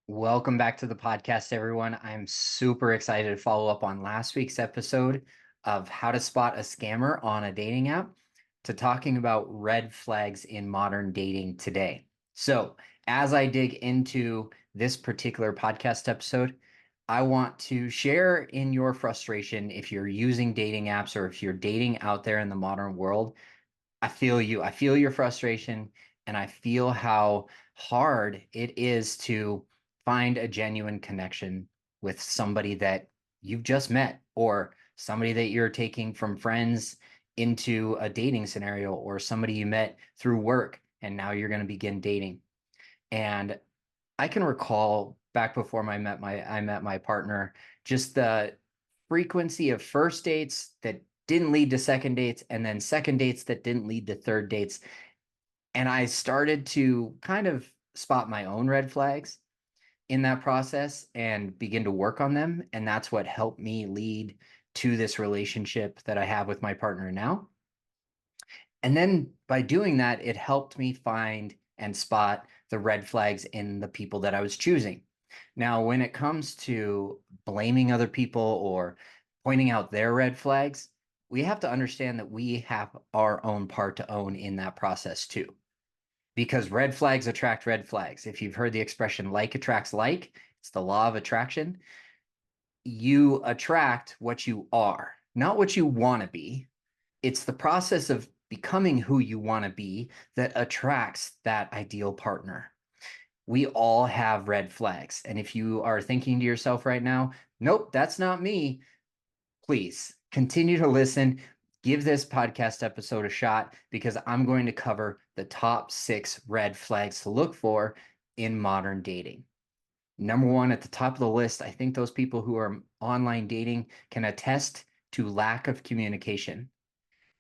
Welcome back to the podcast, everyone. I'm super excited to follow up on last week's episode of how to spot a scammer on a dating app to talking about red flags in modern dating today. So, as I dig into this particular podcast episode, I want to share in your frustration if you're using dating apps or if you're dating out there in the modern world. I feel you. I feel your frustration, and I feel how hard it is to find a genuine connection with somebody that you've just met or somebody that you're taking from friends into a dating scenario or somebody you met through work and now you're going to begin dating. And I can recall back before I met my partner, just the frequency of first dates that didn't lead to second dates and then second dates that didn't lead to third dates. And I started to kind of spot my own red flags in that process and begin to work on them. And that's what helped me lead to this relationship that I have with my partner now. And then by doing that, it helped me find and spot the red flags in the people that I was choosing. Now, when it comes to blaming other people or pointing out their red flags, we have to understand that we have our own part to own in that process too. Because red flags attract red flags. If you've heard the expression like attracts like, it's the law of attraction. You attract what you are, not what you want to be. It's the process of becoming who you want to be that attracts that ideal partner. We all have red flags. And if you are thinking to yourself right now, nope, that's not me, please continue to listen. Give this podcast episode a shot because I'm going to cover the top 6 red flags to look for in modern dating. Number one at the top of the list, I think those people who are online dating can attest to lack of communication.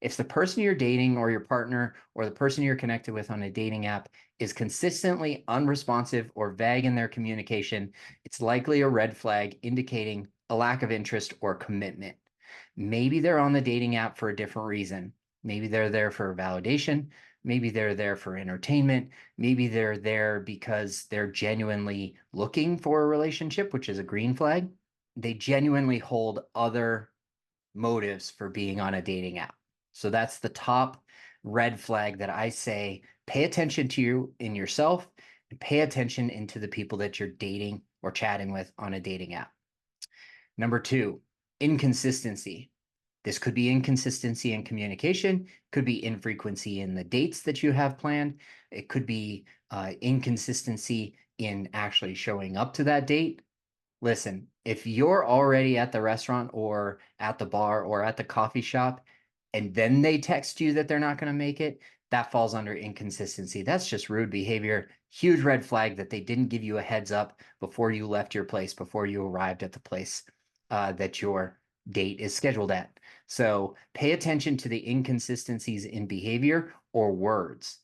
If the person you're dating or your partner or the person you're connected with on a dating app is consistently unresponsive or vague in their communication, it's likely a red flag indicating a lack of interest or commitment. Maybe they're on the dating app for a different reason. Maybe they're there for validation. Maybe they're there for entertainment. Maybe they're there because they're genuinely looking for a relationship, which is a green flag. They genuinely hold other motives for being on a dating app. So that's the top red flag that I say pay attention to you in yourself and pay attention into the people that you're dating or chatting with on a dating app. Number 2, inconsistency. This could be inconsistency in communication, could be infrequency in the dates that you have planned. It could be inconsistency in actually showing up to that date. Listen, if you're already at the restaurant or at the bar or at the coffee shop and then they text you that they're not going to make it, that falls under inconsistency. That's just rude behavior. Huge red flag that they didn't give you a heads up before you left your place, before you arrived at the place that your date is scheduled at. So pay attention to the inconsistencies in behavior or words.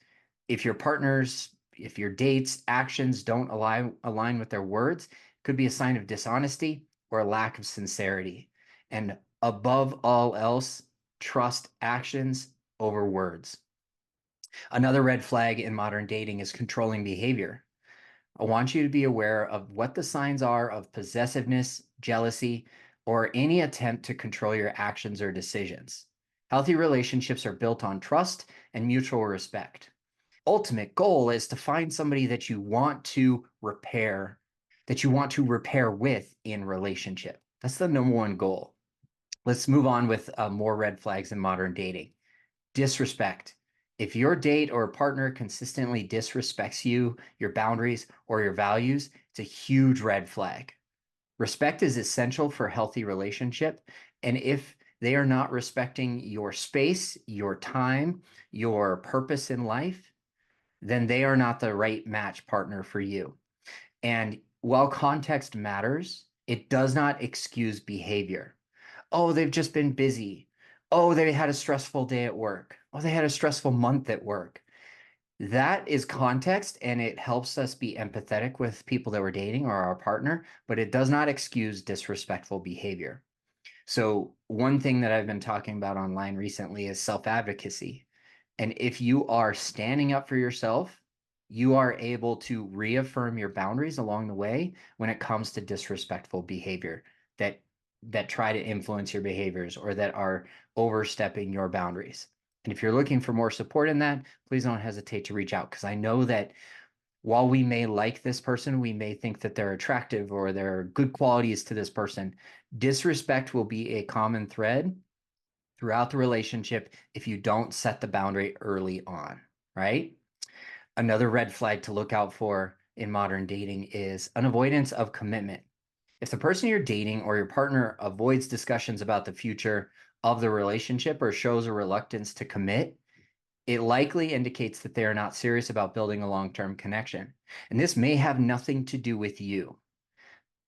If if your dates, actions don't align with their words, could be a sign of dishonesty or a lack of sincerity. And above all else, trust actions over words. Another red flag in modern dating is controlling behavior. I want you to be aware of what the signs are of possessiveness, jealousy, or any attempt to control your actions or decisions. Healthy relationships are built on trust and mutual respect. Ultimate goal is to find somebody that you want to repair with in relationship. That's the number one goal. Let's move on with more red flags in modern dating. Disrespect. If your date or partner consistently disrespects you, your boundaries, or your values, it's a huge red flag. Respect is essential for a healthy relationship. And if they are not respecting your space, your time, your purpose in life, then they are not the right match partner for you. And while context matters, it does not excuse behavior. Oh, they've just been busy. Oh, they had a stressful day at work. Oh, they had a stressful month at work. That is context and it helps us be empathetic with people that we're dating or our partner, but it does not excuse disrespectful behavior. So, one thing that I've been talking about online recently is self advocacy. And if you are standing up for yourself, you are able to reaffirm your boundaries along the way when it comes to disrespectful behavior that try to influence your behaviors or that are overstepping your boundaries. And if you're looking for more support in that, please don't hesitate to reach out, because I know that while we may like this person, we may think that they're attractive or there are good qualities to this person. Disrespect will be a common thread throughout the relationship if you don't set the boundary early on, right? Another red flag to look out for in modern dating is an avoidance of commitment. If the person you're dating or your partner avoids discussions about the future of the relationship or shows a reluctance to commit, it likely indicates that they are not serious about building a long-term connection. And this may have nothing to do with you.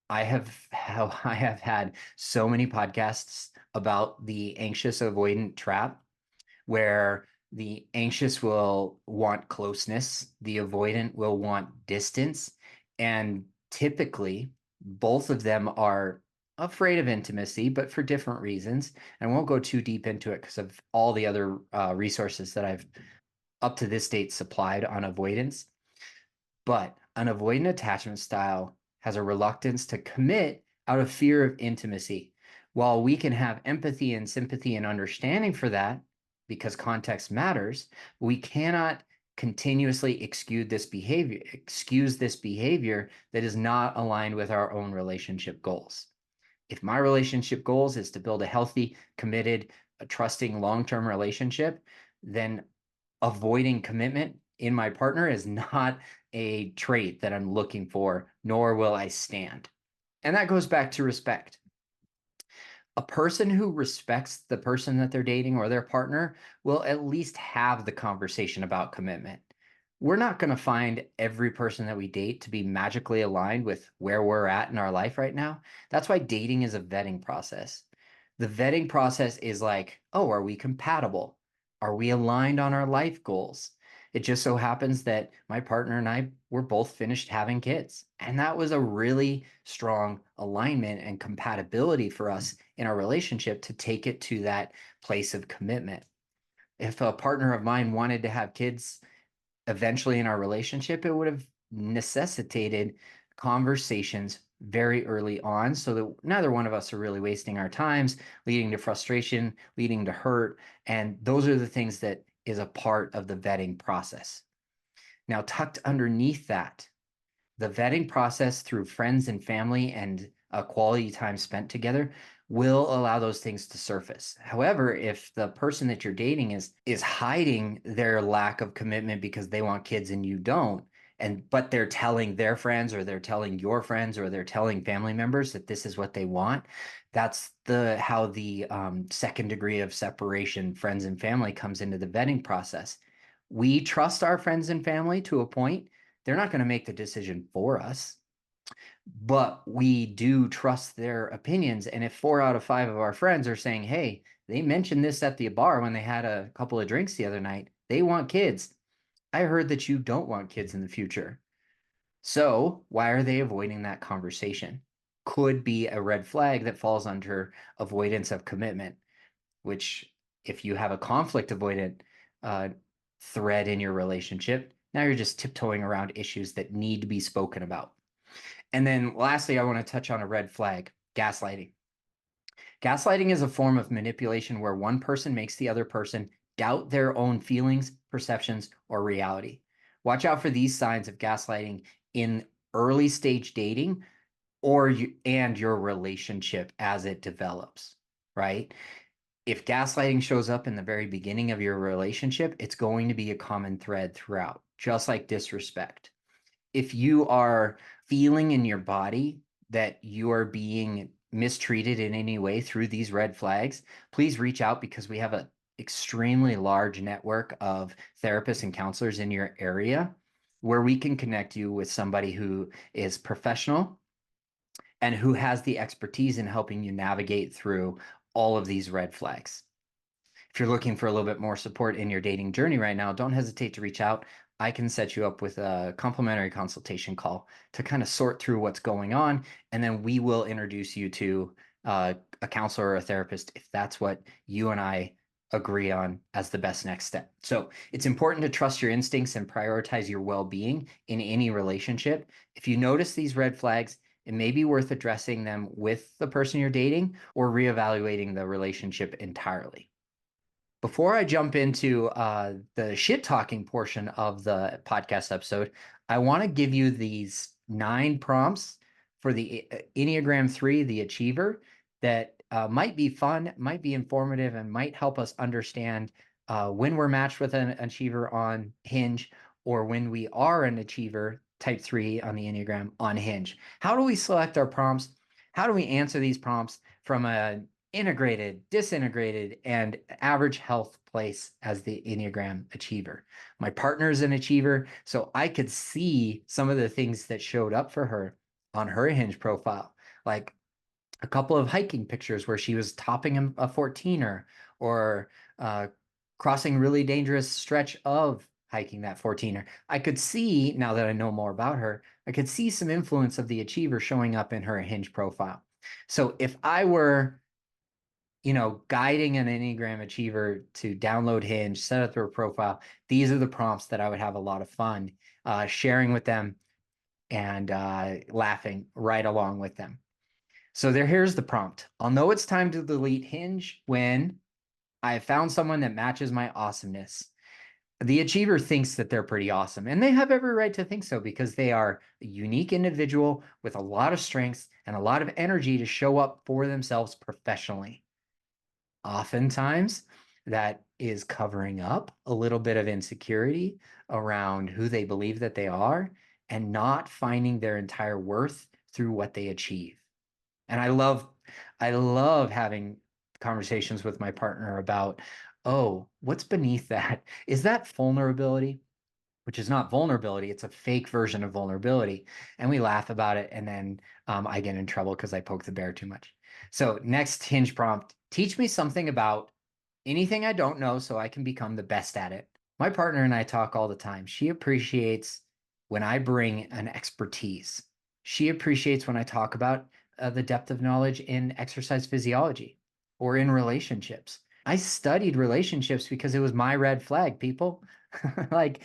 I have had so many podcasts about the anxious avoidant trap, where the anxious will want closeness, the avoidant will want distance, and typically both of them are afraid of intimacy, but for different reasons. And I won't go too deep into it because of all the other resources that I've up to this date supplied on avoidance. But an avoidant attachment style has a reluctance to commit out of fear of intimacy. While we can have empathy and sympathy and understanding for that, because context matters, we cannot continuously excuse this behavior that is not aligned with our own relationship goals. If my relationship goals is to build a healthy, committed, trusting long-term relationship, then avoiding commitment in my partner is not a trait that I'm looking for, nor will I stand. And that goes back to respect. A person who respects the person that they're dating or their partner will at least have the conversation about commitment. We're not going to find every person that we date to be magically aligned with where we're at in our life right now. That's why dating is a vetting process. The vetting process is like, oh, are we compatible? Are we aligned on our life goals? It just so happens that my partner and I were both finished having kids. And that was a really strong alignment and compatibility for us in our relationship to take it to that place of commitment. If a partner of mine wanted to have kids eventually in our relationship, it would have necessitated conversations very early on so that neither one of us are really wasting our times, leading to frustration, leading to hurt. And those are the things that is a part of the vetting process. Now, tucked underneath that, the vetting process through friends and family and a quality time spent together will allow those things to surface. However, if the person that you're dating is hiding their lack of commitment because they want kids and you don't, but they're telling their friends or they're telling your friends or they're telling family members that this is what they want, that's how the second degree of separation, friends and family, comes into the vetting process. We trust our friends and family to a point. They're not going to make the decision for us, but we do trust their opinions. And if 4 out of 5 of our friends are saying, hey, they mentioned this at the bar when they had a couple of drinks the other night, they want kids. I heard that you don't want kids in the future. So why are they avoiding that conversation? Could be a red flag that falls under avoidance of commitment, which, if you have a conflict avoidant uh, thread in your relationship, now you're just tiptoeing around issues that need to be spoken about. And then lastly, I want to touch on a red flag: gaslighting. Gaslighting is a form of manipulation where one person makes the other person doubt their own feelings, perceptions, or reality. Watch out for these signs of gaslighting in early stage dating and your relationship as it develops, right? If gaslighting shows up in the very beginning of your relationship, it's going to be a common thread throughout, just like disrespect. If you are feeling in your body that you are being mistreated in any way through these red flags, please reach out, because we have an extremely large network of therapists and counselors in your area where we can connect you with somebody who is professional and who has the expertise in helping you navigate through all of these red flags. If you're looking for a little bit more support in your dating journey right now, don't hesitate to reach out. I can set you up with a complimentary consultation call to kind of sort through what's going on, and then we will introduce you to a counselor or a therapist if that's what you and I agree on as the best next step. So it's important to trust your instincts and prioritize your well-being in any relationship. If you notice these red flags, it may be worth addressing them with the person you're dating or reevaluating the relationship entirely. Before I jump into the shit talking portion of the podcast episode, I want to give you these 9 prompts for the Enneagram 3, the achiever, that might be fun, might be informative, and might help us understand when we're matched with an achiever on Hinge or when we are an achiever type 3 on the Enneagram on Hinge. How do we select our prompts? How do we answer these prompts from a integrated, disintegrated, and average health place as the Enneagram achiever? My partner is an achiever, so I could see some of the things that showed up for her on her Hinge profile, like a couple of hiking pictures where she was topping a 14er or crossing really dangerous stretch of hiking that 14er. I could see, now that I know more about her, I could see some influence of the achiever showing up in her Hinge profile. So if I were guiding an Enneagram achiever to download Hinge, set up their profile, these are the prompts that I would have a lot of fun sharing with them and laughing right along with them. So here's the prompt. I'll know it's time to delete Hinge when I have found someone that matches my awesomeness. The achiever thinks that they're pretty awesome, and they have every right to think so because they are a unique individual with a lot of strengths and a lot of energy to show up for themselves professionally. Oftentimes, that is covering up a little bit of insecurity around who they believe that they are and not finding their entire worth through what they achieve. And I love having conversations with my partner about, oh, what's beneath that? Is that vulnerability? Which is not vulnerability. It's a fake version of vulnerability. And we laugh about it. And then I get in trouble because I poke the bear too much. So next Hinge prompt, teach me something about anything I don't know so I can become the best at it. My partner and I talk all the time. She appreciates when I bring an expertise. She appreciates when I talk about the depth of knowledge in exercise physiology or in relationships. I studied relationships because it was my red flag, people. Like,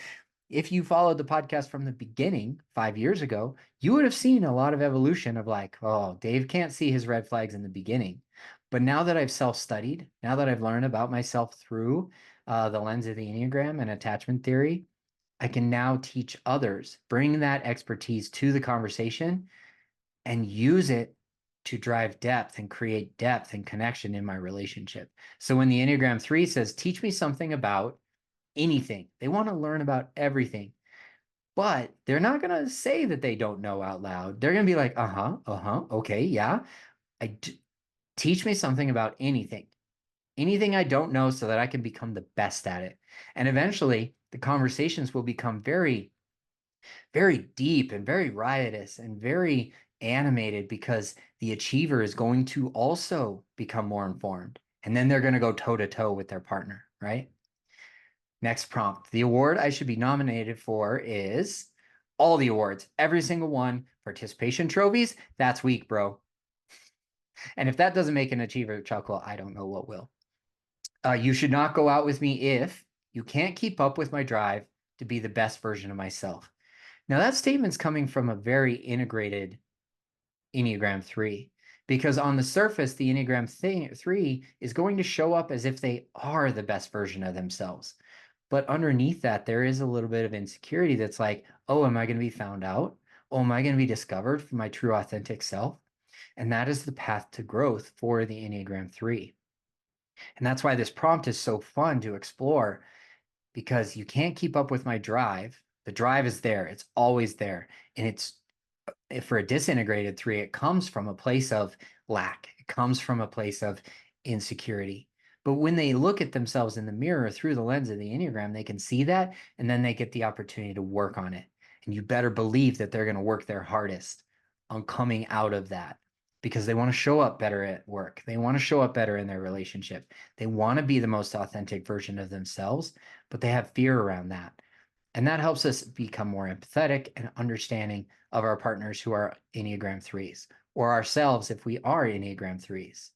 if you followed the podcast from the beginning 5 years ago, you would have seen a lot of evolution of like, oh, Dave can't see his red flags in the beginning. But now that I've self-studied, now that I've learned about myself through the lens of the Enneagram and attachment theory, I can now teach others, bring that expertise to the conversation and use it to drive depth and create depth and connection in my relationship. So when the Enneagram 3 says, teach me something about anything, they want to learn about everything, but they're not going to say that they don't know out loud. They're going to be like, okay, yeah. Teach me something about anything I don't know so that I can become the best at it. And eventually the conversations will become very, very deep and very riotous and very animated because the achiever is going to also become more informed. And then they're going to go toe to toe with their partner, right? Next prompt. The award I should be nominated for is all the awards, every single one. Participation trophies, that's weak, bro. And if that doesn't make an achiever chuckle, I don't know what will. You should not go out with me if you can't keep up with my drive to be the best version of myself. Now, that statement's coming from a very integrated Enneagram 3, because on the surface, the Enneagram 3 is going to show up as if they are the best version of themselves. But underneath that, there is a little bit of insecurity that's like, oh, am I going to be found out? Oh, am I going to be discovered for my true authentic self? And that is the path to growth for the Enneagram 3. And that's why this prompt is so fun to explore, because you can't keep up with my drive. The drive is there. It's always there. And it's for a disintegrated 3, it comes from a place of lack. It comes from a place of insecurity. But when they look at themselves in the mirror through the lens of the Enneagram, they can see that, and then they get the opportunity to work on it. And you better believe that they're going to work their hardest on coming out of that, because they want to show up better at work. They want to show up better in their relationship. They want to be the most authentic version of themselves, but they have fear around that. And that helps us become more empathetic and understanding of our partners who are Enneagram 3s, or ourselves if we are Enneagram 3s.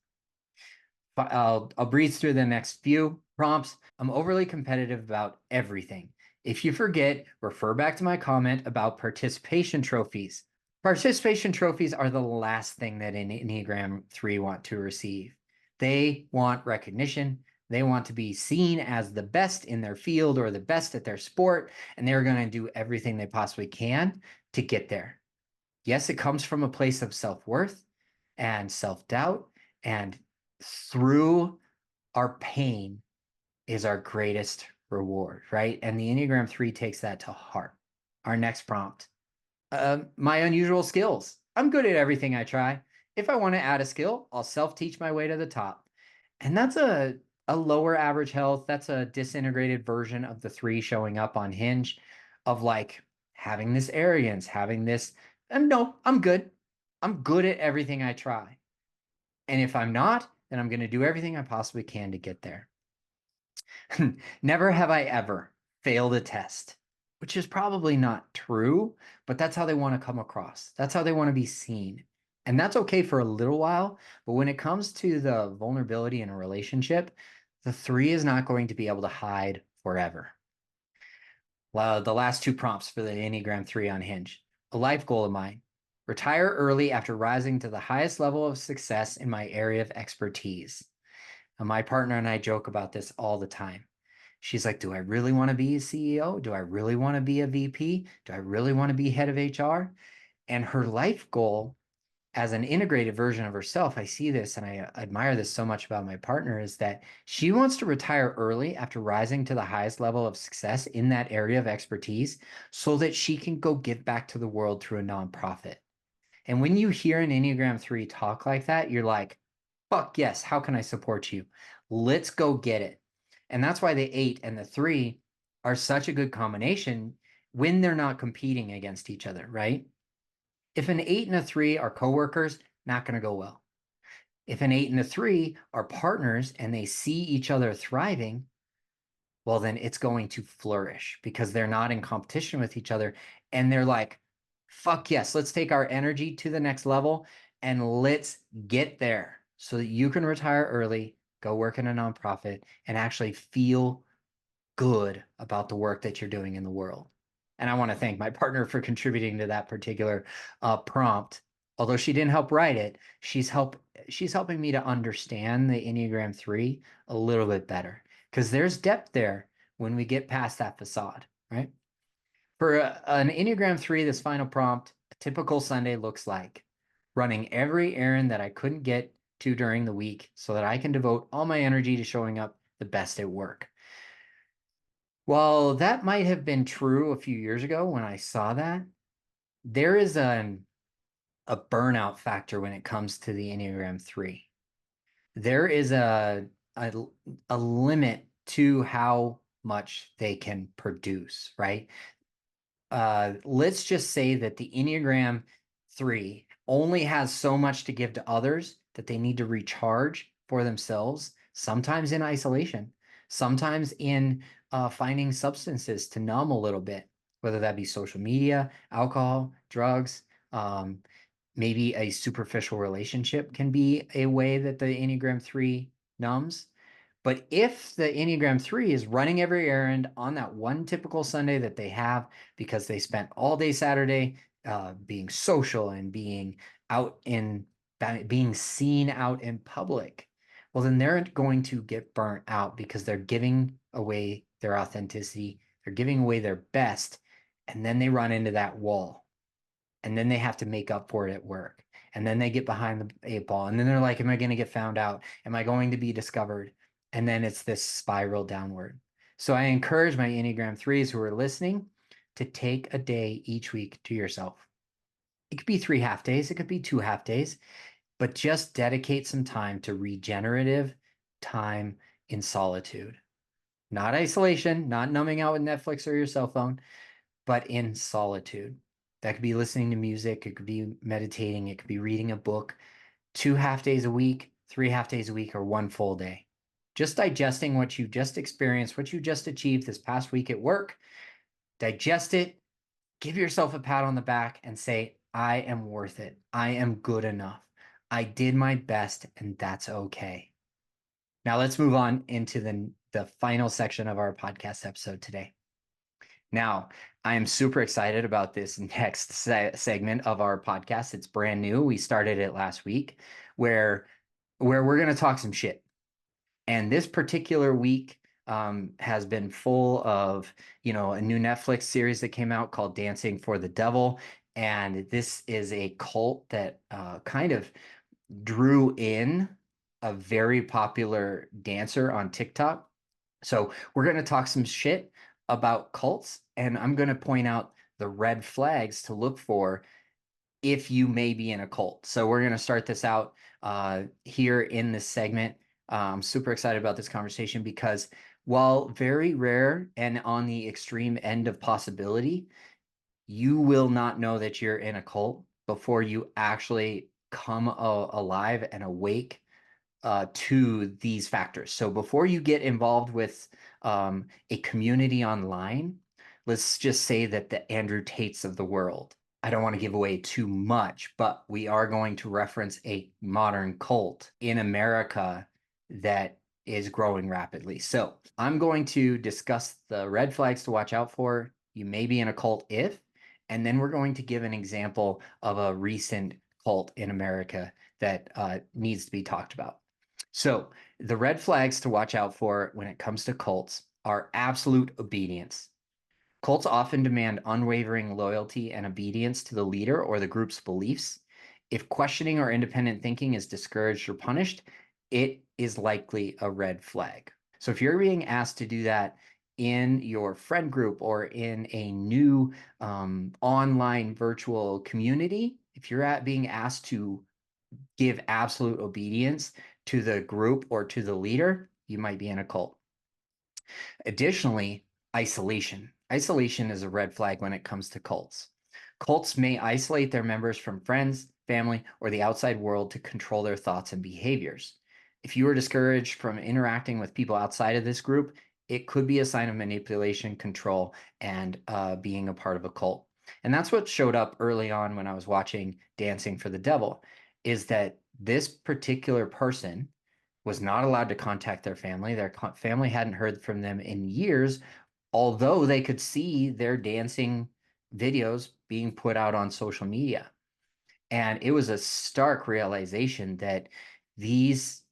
I'll breeze through the next few prompts. I'm overly competitive about everything. If you forget, refer back to my comment about participation trophies. Participation trophies are the last thing that an Enneagram 3 want to receive. They want recognition. They want to be seen as the best in their field or the best at their sport, and they're going to do everything they possibly can to get there. Yes, it comes from a place of self-worth and self-doubt, and through our pain is our greatest reward, right? And the Enneagram 3 takes that to heart. Our next prompt, my unusual skills. I'm good at everything I try. If I want to add a skill, I'll self-teach my way to the top. And that's a lower average health. That's a disintegrated version of the 3 showing up on Hinge, of like having this arrogance, having this, no, I'm good. I'm good at everything I try. And if I'm not, then I'm going to do everything I possibly can to get there. Never have I ever failed a test, which is probably not true, but that's how they want to come across. That's how they want to be seen. And that's okay for a little while. But when it comes to the vulnerability in a relationship, the 3 is not going to be able to hide forever. Well, the last 2 prompts for the Enneagram 3 on Hinge. A life goal of mine: retire early after rising to the highest level of success in my area of expertise. And my partner and I joke about this all the time. She's like, do I really want to be a CEO? Do I really want to be a VP? Do I really want to be head of HR? And her life goal, as an integrated version of herself, I see this and I admire this so much about my partner, is that she wants to retire early after rising to the highest level of success in that area of expertise so that she can go give back to the world through a nonprofit. And when you hear an Enneagram 3 talk like that, you're like, fuck yes, how can I support you? Let's go get it. And that's why the 8 and the 3 are such a good combination when they're not competing against each other, right? If an 8 and a 3 are coworkers, not going to go well. If an 8 and a 3 are partners and they see each other thriving, well, then it's going to flourish because they're not in competition with each other. And they're like, fuck yes, let's take our energy to the next level and let's get there so that you can retire early, go work in a nonprofit, and actually feel good about the work that you're doing in the world. And I want to thank my partner for contributing to that particular prompt. Although she didn't help write it, she's helping me to understand the Enneagram 3 a little bit better, because there's depth there when we get past that facade, right? For an Enneagram 3, this final prompt, a typical Sunday looks like running every errand that I couldn't get to during the week so that I can devote all my energy to showing up the best at work. Well, that might have been true a few years ago when I saw that. There is a burnout factor when it comes to the Enneagram 3. There is a, a limit to how much they can produce, right? Let's just say that the Enneagram 3 only has so much to give to others that they need to recharge for themselves, sometimes in isolation, sometimes in finding substances to numb a little bit, whether that be social media, alcohol, drugs. Maybe a superficial relationship can be a way that the Enneagram 3 numbs. But if the Enneagram 3 is running every errand on that one typical Sunday that they have because they spent all day Saturday being social and being being seen out in public, well, then they're going to get burnt out because they're giving away their authenticity, they're giving away their best, and then they run into that wall. And then they have to make up for it at work. And then they get behind the 8 ball. And then they're like, am I going to get found out? Am I going to be discovered? And then it's this spiral downward. So I encourage my Enneagram 3s who are listening to take a day each week to yourself. It could be 3 half days, it could be 2 half days, but just dedicate some time to regenerative time in solitude. Not isolation, not numbing out with Netflix or your cell phone, but in solitude. That could be listening to music, it could be meditating, it could be reading a book, 2 half days a week, 3 half days a week, or 1 full day. Just digesting what you just experienced, what you just achieved this past week at work. Digest it, give yourself a pat on the back, and say, I am worth it. I am good enough. I did my best, and that's okay. Now let's move on into the final section of our podcast episode today. Now, I am super excited about this next segment of our podcast. It's brand new. We started it last week, where we're going to talk some shit. And this particular week has been full of, a new Netflix series that came out called Dancing for the Devil. And this is a cult that kind of drew in a very popular dancer on TikTok. So we're going to talk some shit about cults, and I'm going to point out the red flags to look for if you may be in a cult. So we're going to start this out here in this segment. I'm super excited about this conversation because while very rare and on the extreme end of possibility, you will not know that you're in a cult before you actually come alive and awake to these factors. So before you get involved with a community online, let's just say that the Andrew Tates of the world. I don't want to give away too much, but we are going to reference a modern cult in America that is growing rapidly. So I'm going to discuss the red flags to watch out for. You may be in a cult if, and then we're going to give an example of a recent cult in America that needs to be talked about. So the red flags to watch out for when it comes to cults are absolute obedience. Cults often demand unwavering loyalty and obedience to the leader or the group's beliefs. If questioning or independent thinking is discouraged or punished, it is likely a red flag. So if you're being asked to do that in your friend group or in a new online virtual community, if you're being asked to give absolute obedience to the group or to the leader, you might be in a cult. Additionally, isolation. Isolation is a red flag when it comes to cults. Cults may isolate their members from friends, family, or the outside world to control their thoughts and behaviors. If you are discouraged from interacting with people outside of this group, it could be a sign of manipulation, control, and being a part of a cult. And that's what showed up early on when I was watching Dancing for the Devil, is that this particular person was not allowed to contact their family. Their family hadn't heard from them in years, although they could see their dancing videos being put out on social media. And it was a stark realization that these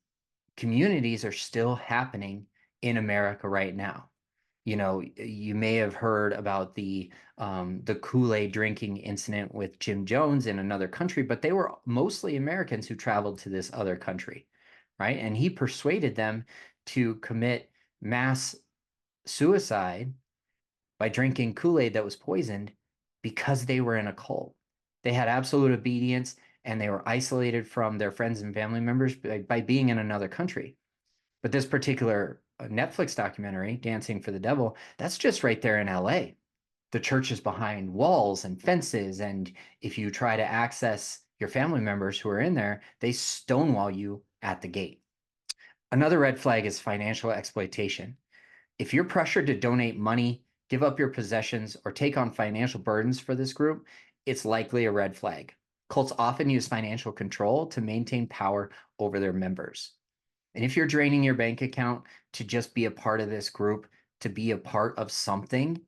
communities are still happening in America right now. You may have heard about the Kool-Aid drinking incident with Jim Jones in another country, but they were mostly Americans who traveled to this other country, right? And he persuaded them to commit mass suicide by drinking Kool-Aid that was poisoned because they were in a cult. They had absolute obedience and they were isolated from their friends and family members by being in another country. But this particular Netflix documentary, Dancing for the Devil, that's just right there in LA. The church is behind walls and fences. And if you try to access your family members who are in there, they stonewall you at the gate. Another red flag is financial exploitation. If you're pressured to donate money, give up your possessions, or take on financial burdens for this group, it's likely a red flag. Cults often use financial control to maintain power over their members. And if you're draining your bank account to just be a part of this group, to be a part of something,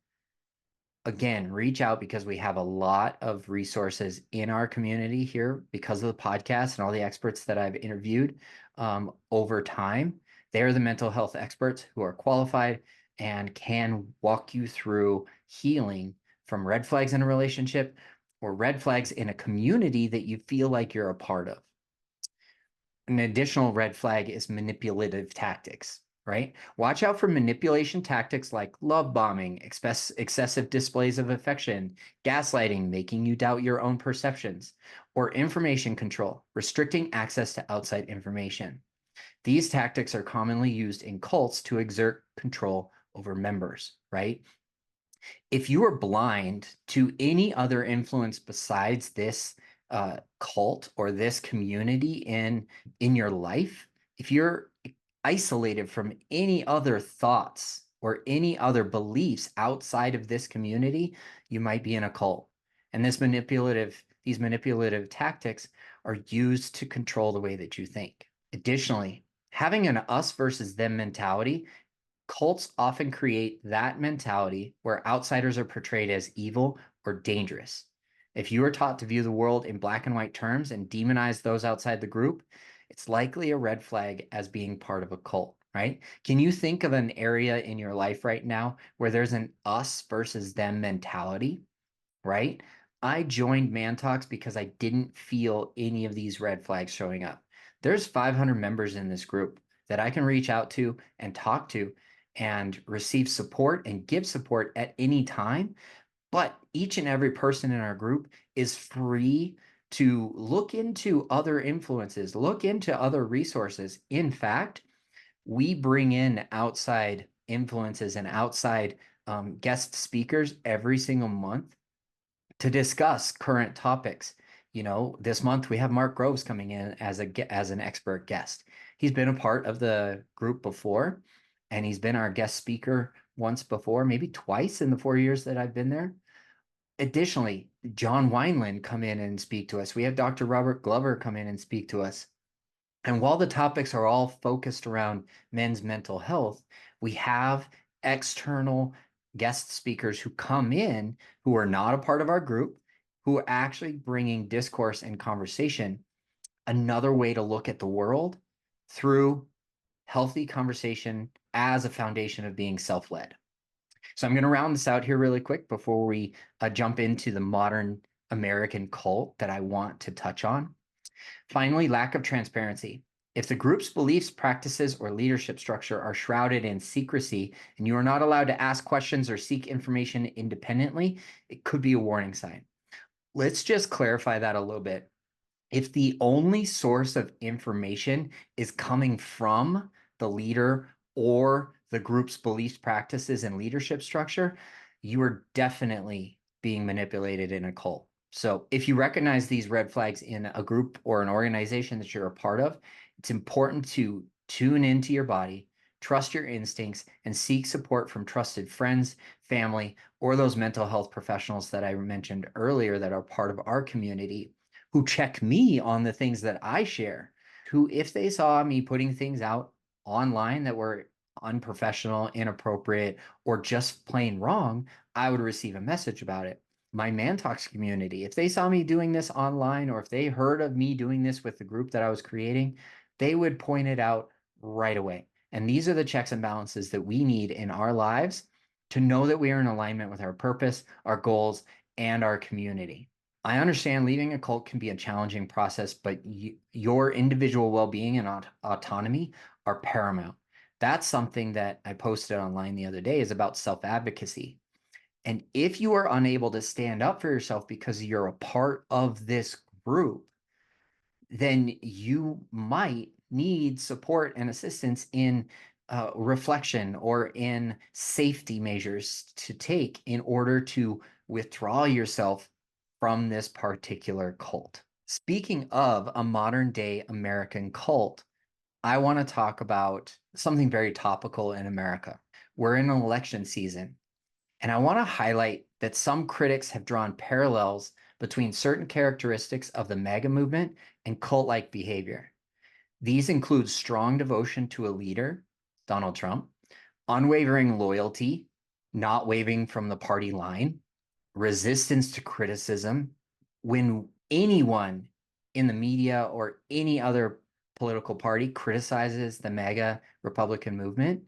again, reach out because we have a lot of resources in our community here because of the podcast and all the experts that I've interviewed over time. They're the mental health experts who are qualified and can walk you through healing from red flags in a relationship or red flags in a community that you feel like you're a part of. An additional red flag is manipulative tactics, right? Watch out for manipulation tactics like love bombing, excessive displays of affection, gaslighting, making you doubt your own perceptions, or information control, restricting access to outside information. These tactics are commonly used in cults to exert control over members, right? If you are blind to any other influence besides this cult or this community in your life, if you're isolated from any other thoughts or any other beliefs outside of this community, you might be in a cult. And these manipulative tactics are used to control the way that you think. Additionally, Having an us versus them mentality, cults often create that mentality where outsiders are portrayed as evil or dangerous. If you are taught to view the world in black and white terms and demonize those outside the group, it's likely a red flag as being part of a cult, right? Can you think of an area in your life right now where there's an us versus them mentality, right? I joined Man Talks because I didn't feel any of these red flags showing up. There's 500 members in this group that I can reach out to and talk to and receive support and give support at any time. But each and every person in our group is free to look into other influences, look into other resources. In fact, we bring in outside influences and outside guest speakers every single month to discuss current topics. This month we have Mark Groves coming in as an expert guest. He's been a part of the group before, and he's been our guest speaker once before, maybe twice in the 4 years that I've been there. Additionally, John Wineland come in and speak to us. We have Dr. Robert Glover come in and speak to us. And while the topics are all focused around men's mental health, we have external guest speakers who come in who are not a part of our group, who are actually bringing discourse and conversation, another way to look at the world through healthy conversation as a foundation of being self-led. So I'm going to round this out here really quick before we jump into the modern American cult that I want to touch on. Finally, lack of transparency. If the group's beliefs, practices, or leadership structure are shrouded in secrecy and you are not allowed to ask questions or seek information independently, it could be a warning sign. Let's just clarify that a little bit. If the only source of information is coming from the leader or the group's beliefs, practices, and leadership structure, you are definitely being manipulated in a cult. So if you recognize these red flags in a group or an organization that you're a part of, it's important to tune into your body, trust your instincts, and seek support from trusted friends, family, or those mental health professionals that I mentioned earlier that are part of our community, who check me on the things that I share, who, if they saw me putting things out online that were unprofessional, inappropriate, or just plain wrong, I would receive a message about it. My Man Talks community, if they saw me doing this online, or if they heard of me doing this with the group that I was creating, they would point it out right away. And these are the checks and balances that we need in our lives to know that we are in alignment with our purpose, our goals, and our community. I understand leaving a cult can be a challenging process, but your individual well-being and autonomy are paramount. That's something that I posted online the other day, is about self-advocacy. And if you are unable to stand up for yourself because you're a part of this group, then you might need support and assistance in reflection or in safety measures to take in order to withdraw yourself from this particular cult. Speaking of a modern day American cult, I want to talk about something very topical in America. We're in an election season, and I want to highlight that some critics have drawn parallels between certain characteristics of the MAGA movement and cult-like behavior. These include strong devotion to a leader, Donald Trump, unwavering loyalty, not wavering from the party line, resistance to criticism. When anyone in the media or any other political party criticizes the MAGA Republican movement,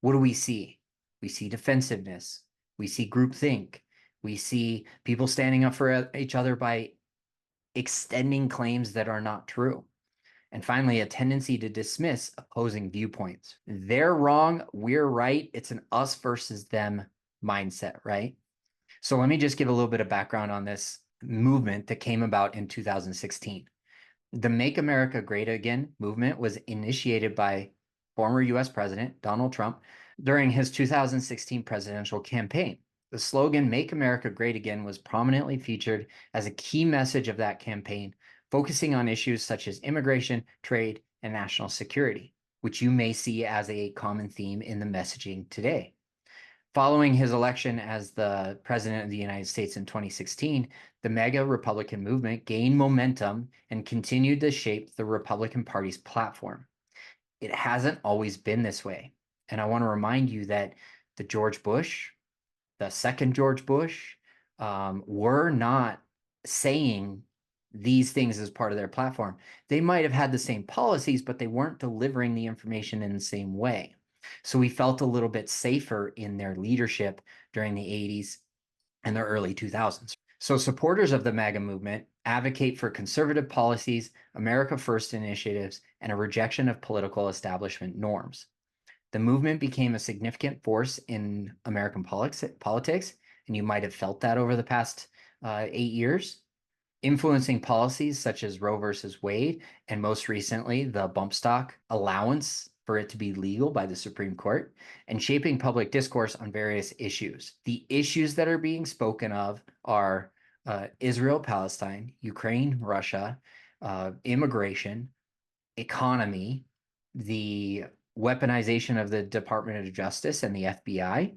what do we see? We see defensiveness. We see groupthink. We see people standing up for each other by extending claims that are not true. And finally, a tendency to dismiss opposing viewpoints. They're wrong, we're right. It's an us versus them mindset, right? So let me just give a little bit of background on this movement that came about in 2016. The Make America Great Again movement was initiated by former US President Donald Trump during his 2016 presidential campaign. The slogan, Make America Great Again, was prominently featured as a key message of that campaign, focusing on issues such as immigration, trade, and national security, which you may see as a common theme in the messaging today. Following his election as the president of the United States in 2016, the MAGA Republican movement gained momentum and continued to shape the Republican Party's platform. It hasn't always been this way. And I want to remind you that the George Bush, the second George Bush, were not saying these things as part of their platform. They might have had the same policies, but they weren't delivering the information in the same way. So we felt a little bit safer in their leadership during the 80s and the early 2000s. So supporters of the MAGA movement advocate for conservative policies, America First initiatives, and a rejection of political establishment norms. The movement became a significant force in American politics, and you might have felt that over the past 8 years, influencing policies such as Roe versus Wade, and most recently, the bump stock allowance for it to be legal by the Supreme Court, and shaping public discourse on various issues. The issues that are being spoken of are Israel, Palestine, Ukraine, Russia, immigration, economy, the weaponization of the Department of Justice and the FBI.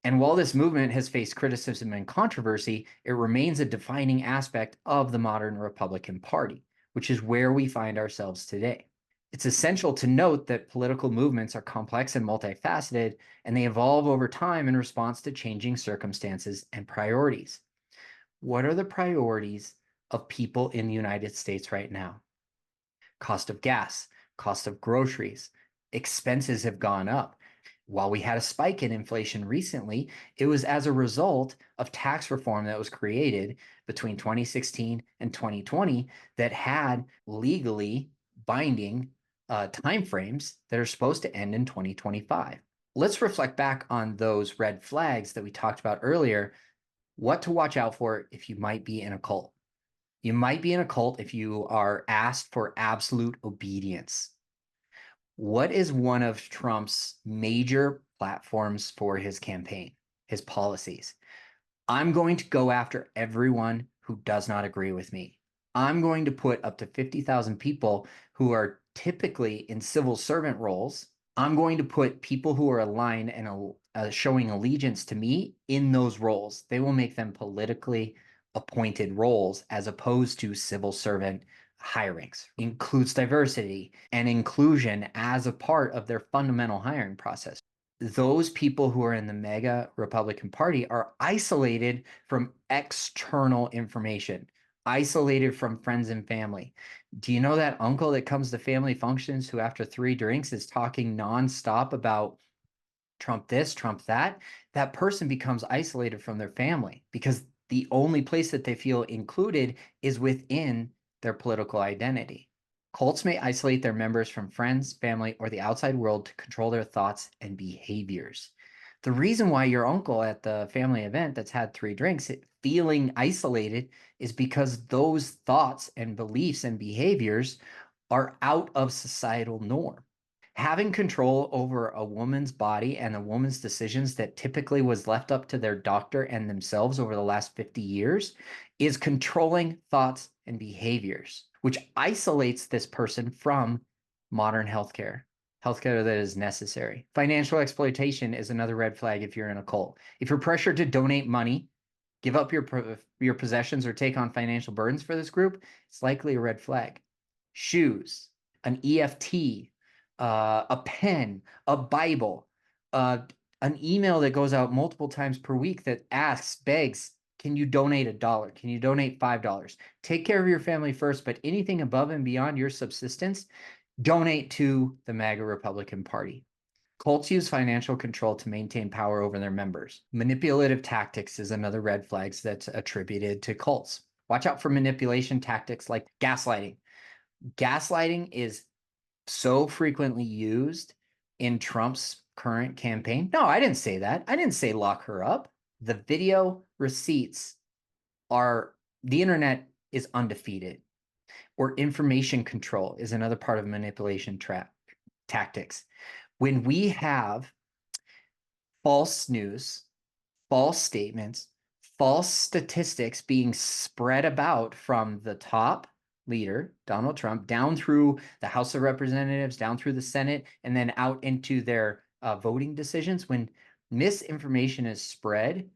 And while this movement has faced criticism and controversy, it remains a defining aspect of the modern Republican Party, which is where we find ourselves today. It's essential to note that political movements are complex and multifaceted, and they evolve over time in response to changing circumstances and priorities. What are the priorities of people in the United States right now? Cost of gas, cost of groceries, expenses have gone up. While we had a spike in inflation recently, it was as a result of tax reform that was created between 2016 and 2020 that had legally binding timeframes that are supposed to end in 2025. Let's reflect back on those red flags that we talked about earlier. What to watch out for if you might be in a cult. You might be in a cult if you are asked for absolute obedience. What is one of Trump's major platforms for his campaign, his policies? I'm going to go after everyone who does not agree with me. I'm going to put up to 50,000 people who are typically in civil servant roles. I'm going to put people who are aligned and showing allegiance to me in those roles. They will make them politically appointed roles as opposed to civil servant hirings. Includes diversity and inclusion as a part of their fundamental hiring process. Those people who are in the MAGA Republican Party are isolated from external information, isolated from friends and family. Do you know that uncle that comes to family functions who after 3 drinks is talking nonstop about Trump this, Trump that? That person becomes isolated from their family because the only place that they feel included is within their political identity. Cults may isolate their members from friends, family, or the outside world to control their thoughts and behaviors. The reason why your uncle at the family event that's had 3 drinks feeling isolated is because those thoughts and beliefs and behaviors are out of societal norm. Having control over a woman's body and a woman's decisions that typically was left up to their doctor and themselves over the last 50 years is controlling thoughts and behaviors, which isolates this person from modern healthcare that is necessary. Financial exploitation is another red flag if you're in a cult. If you're pressured to donate money, give up your possessions, or take on financial burdens for this group, it's likely a red flag. Shoes, an EFT, a pen, a Bible, an email that goes out multiple times per week that asks, begs, can you donate $1? Can you donate $5? Take care of your family first, but anything above and beyond your subsistence, donate to the MAGA Republican Party. Cults use financial control to maintain power over their members. Manipulative tactics is another red flag that's attributed to cults. Watch out for manipulation tactics like gaslighting. Gaslighting is so frequently used in Trump's current campaign. No, I didn't say that. I didn't say lock her up. The video receipts are, the internet is undefeated. Or information control is another part of manipulation tactics. When we have false news, false statements, false statistics being spread about from the top leader, Donald Trump, down through the House of Representatives, down through the Senate, and then out into their voting decisions, when misinformation is spread.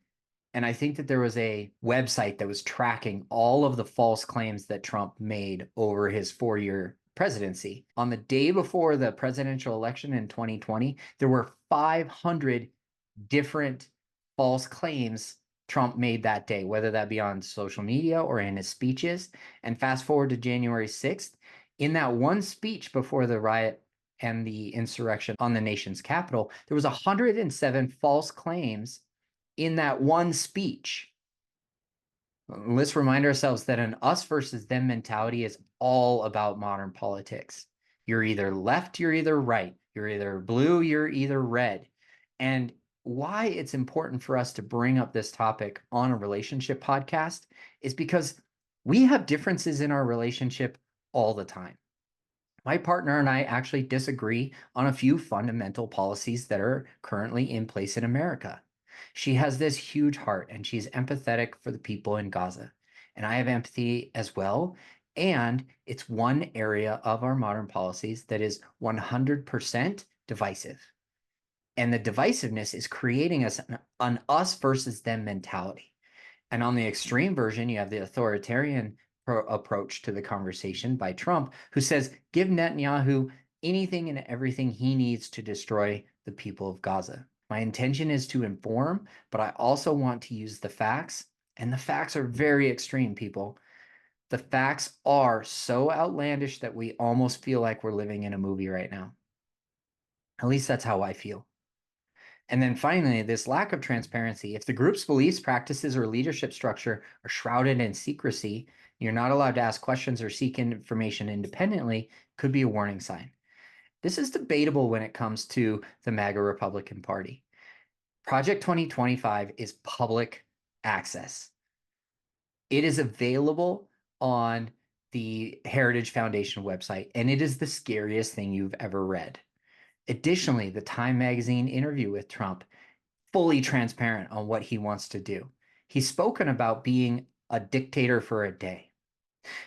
And I think that there was a website that was tracking all of the false claims that Trump made over his 4-year presidency. On the day before the presidential election in 2020, there were 500 different false claims Trump made that day, whether that be on social media or in his speeches. And fast forward to January 6th, in that one speech before the riot and the insurrection on the nation's capital, there was 107 false claims in that one speech. Let's remind ourselves that an us versus them mentality is all about modern politics. You're either left, you're either right. You're either blue, you're either red. And why it's important for us to bring up this topic on a relationship podcast is because we have differences in our relationship all the time. My partner and I actually disagree on a few fundamental policies that are currently in place in America. She has this huge heart and she's empathetic for the people in Gaza. And I have empathy as well. And it's one area of our modern policies that is 100% divisive. And the divisiveness is creating us an us versus them mentality. And on the extreme version, you have the authoritarian approach to the conversation by Trump, who says, give Netanyahu anything and everything he needs to destroy the people of Gaza. My intention is to inform, but I also want to use the facts. And the facts are very extreme, people. The facts are so outlandish that we almost feel like we're living in a movie right now. At least that's how I feel. And then finally, this lack of transparency. If the group's beliefs, practices, or leadership structure are shrouded in secrecy, you're not allowed to ask questions or seek information independently, could be a warning sign. This is debatable when it comes to the MAGA Republican Party. Project 2025 is public access. It is available on the Heritage Foundation website, and it is the scariest thing you've ever read. Additionally, the Time magazine interview with Trump, fully transparent on what he wants to do. He's spoken about being a dictator for a day.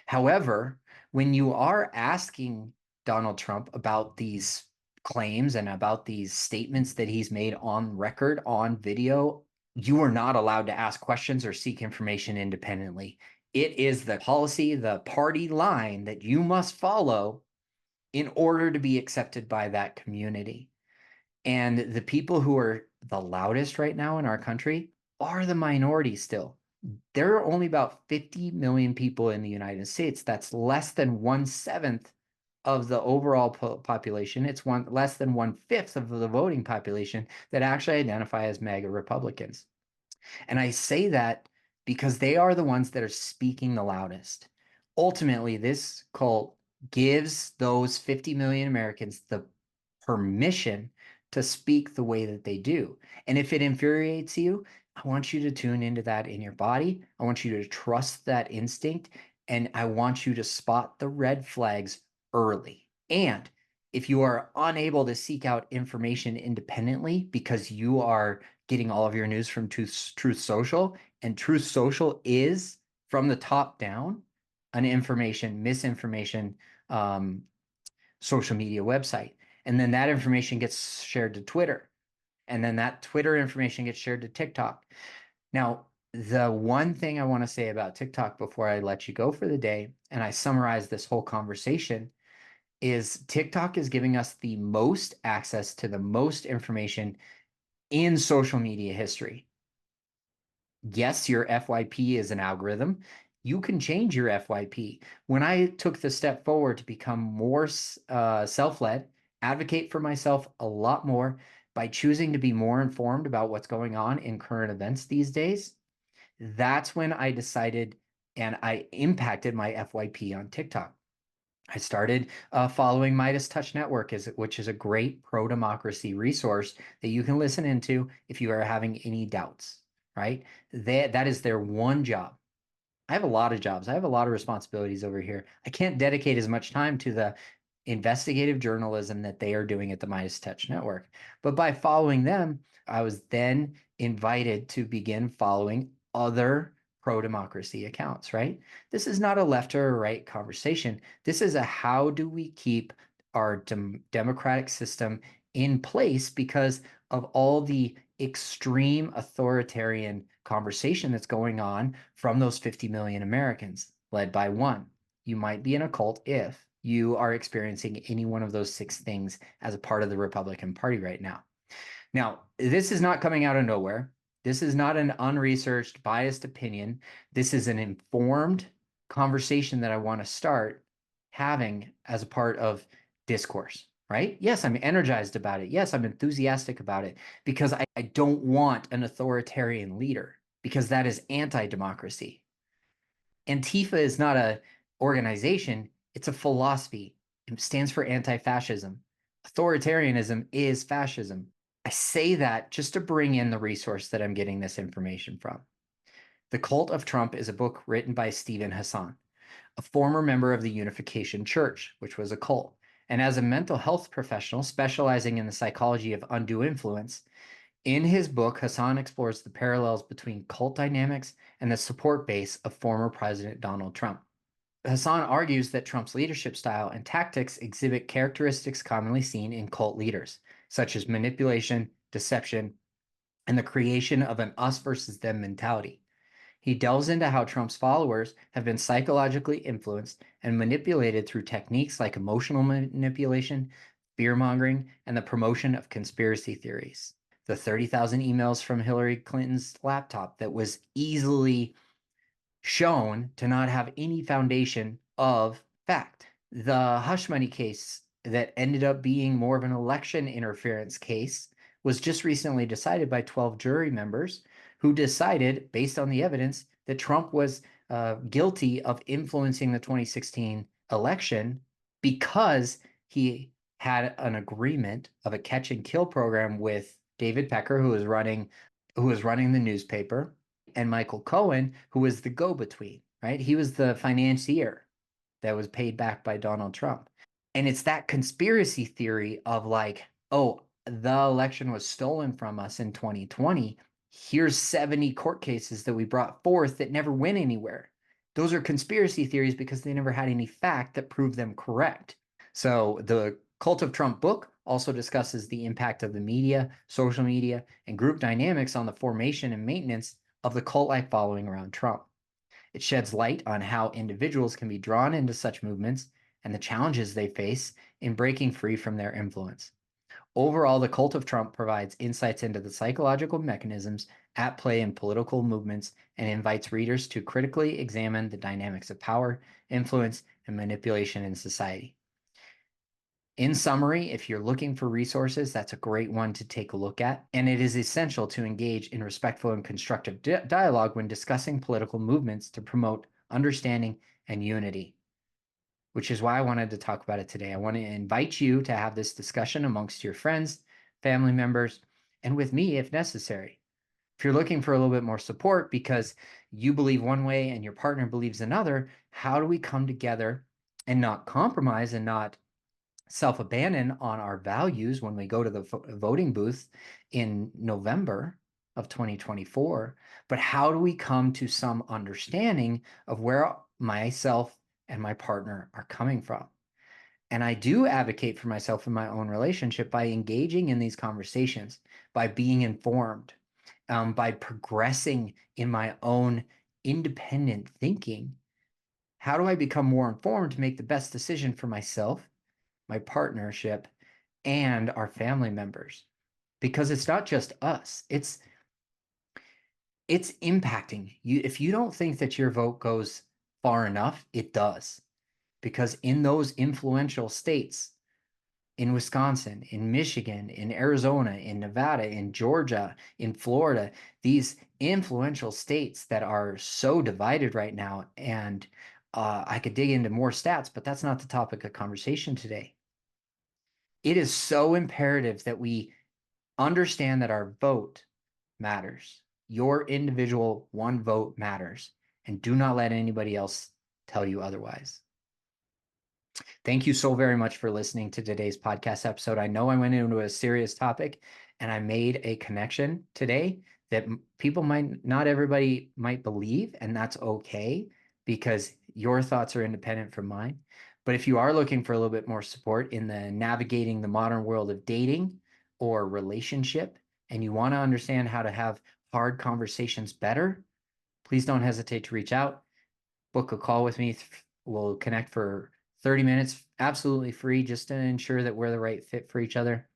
However, when you are asking Donald Trump about these claims and about these statements that he's made on record, on video, you are not allowed to ask questions or seek information independently. It is the policy, the party line that you must follow in order to be accepted by that community. And the people who are the loudest right now in our country are the minority still. There are only about 50 million people in the United States. That's less than 1/7 of the overall population. It's less than 1/5 of the voting population that actually identify as MAGA Republicans. And I say that because they are the ones that are speaking the loudest. Ultimately, this cult gives those 50 million Americans the permission to speak the way that they do. And if it infuriates you, I want you to tune into that in your body. I want you to trust that instinct. And I want you to spot the red flags early. And if you are unable to seek out information independently because you are getting all of your news from Truth Social, and Truth Social is from the top down an misinformation social media website. And then that information gets shared to Twitter. And then that Twitter information gets shared to TikTok. Now, the one thing I want to say about TikTok before I let you go for the day, and I summarize this whole conversation, is TikTok is giving us the most access to the most information in social media history. Yes, your FYP is an algorithm. You can change your FYP. When I took the step forward to become more self-led, advocate for myself a lot more by choosing to be more informed about what's going on in current events these days, that's when I decided and I impacted my FYP on TikTok. I started following Midas Touch Network, which is a great pro-democracy resource that you can listen into if you are having any doubts, right? That is their one job. I have a lot of jobs. I have a lot of responsibilities over here. I can't dedicate as much time to the investigative journalism that they are doing at the Midas Touch Network. But by following them, I was then invited to begin following other pro-democracy accounts, right? This is not a left or a right conversation. This is a how do we keep our democratic system in place because of all the extreme authoritarian conversation that's going on from those 50 million Americans, led by one. You might be in a cult if. you are experiencing any one of those 6 things as a part of the Republican Party right now. Now, this is not coming out of nowhere. This is not an unresearched, biased opinion. This is an informed conversation that I want to start having as a part of discourse, right? Yes, I'm energized about it. Yes, I'm enthusiastic about it because I don't want an authoritarian leader because that is anti-democracy. Antifa is not a organization, it's a philosophy. It stands for anti-fascism. Authoritarianism is fascism. I say that just to bring in the resource that I'm getting this information from. The Cult of Trump is a book written by Stephen Hassan, a former member of the Unification Church, which was a cult. And as a mental health professional specializing in the psychology of undue influence, in his book, Hassan explores the parallels between cult dynamics and the support base of former President Donald Trump. Hassan argues that Trump's leadership style and tactics exhibit characteristics commonly seen in cult leaders, such as manipulation, deception, and the creation of an us versus them mentality. He delves into how Trump's followers have been psychologically influenced and manipulated through techniques like emotional manipulation, fear-mongering, and the promotion of conspiracy theories. The 30,000 emails from Hillary Clinton's laptop that was easily shown to not have any foundation of fact. The hush money case that ended up being more of an election interference case was just recently decided by 12 jury members who decided, based on the evidence, that Trump was guilty of influencing the 2016 election because he had an agreement of a catch and kill program with David Pecker, who was running the newspaper, and Michael Cohen, who was the go-between, right? He was the financier that was paid back by Donald Trump. And it's that conspiracy theory of like, oh, the election was stolen from us in 2020. Here's 70 court cases that we brought forth that never went anywhere. Those are conspiracy theories because they never had any fact that proved them correct. So the Cult of Trump book also discusses the impact of the media, social media, and group dynamics on the formation and maintenance of the cult-like following around Trump. It sheds light on how individuals can be drawn into such movements and the challenges they face in breaking free from their influence. Overall, the Cult of Trump provides insights into the psychological mechanisms at play in political movements and invites readers to critically examine the dynamics of power, influence, and manipulation in society. In summary, if you're looking for resources, that's a great one to take a look at. And it is essential to engage in respectful and constructive dialogue when discussing political movements to promote understanding and unity, which is why I wanted to talk about it today. I want to invite you to have this discussion amongst your friends, family members, and with me if necessary. If you're looking for a little bit more support because you believe one way and your partner believes another, how do we come together and not compromise and not self-abandon on our values when we go to the voting booth in November of 2024, but how do we come to some understanding of where myself and my partner are coming from? And I do advocate for myself in my own relationship by engaging in these conversations, by being informed, by progressing in my own independent thinking. How do I become more informed to make the best decision for myself, my partnership, and our family members? Because it's not just us, it's impacting you. If you don't think that your vote goes far enough, it does. Because in those influential states, in Wisconsin, in Michigan, in Arizona, in Nevada, in Georgia, in Florida, these influential states that are so divided right now, and I could dig into more stats, but that's not the topic of conversation today. It is so imperative that we understand that our vote matters. Your individual one vote matters, and do not let anybody else tell you otherwise. Thank you so very much for listening to today's podcast episode. I know I went into a serious topic and I made a connection today that people not everybody might believe, and that's okay because your thoughts are independent from mine. But if you are looking for a little bit more support in the navigating the modern world of dating or relationship, and you want to understand how to have hard conversations better, please don't hesitate to reach out, book a call with me. We'll connect for 30 minutes, absolutely free, just to ensure that we're the right fit for each other.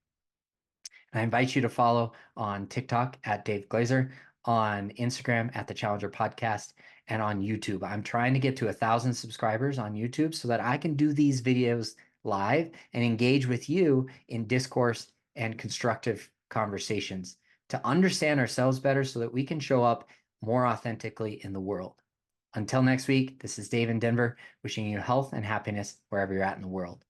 I invite you to follow on TikTok at Dave Glazer, on Instagram at the Challenger Podcast, and on YouTube. I'm trying to get to 1,000 subscribers on YouTube so that I can do these videos live and engage with you in discourse and constructive conversations to understand ourselves better so that we can show up more authentically in the world. Until next week, this is Dave in Denver, wishing you health and happiness wherever you're at in the world.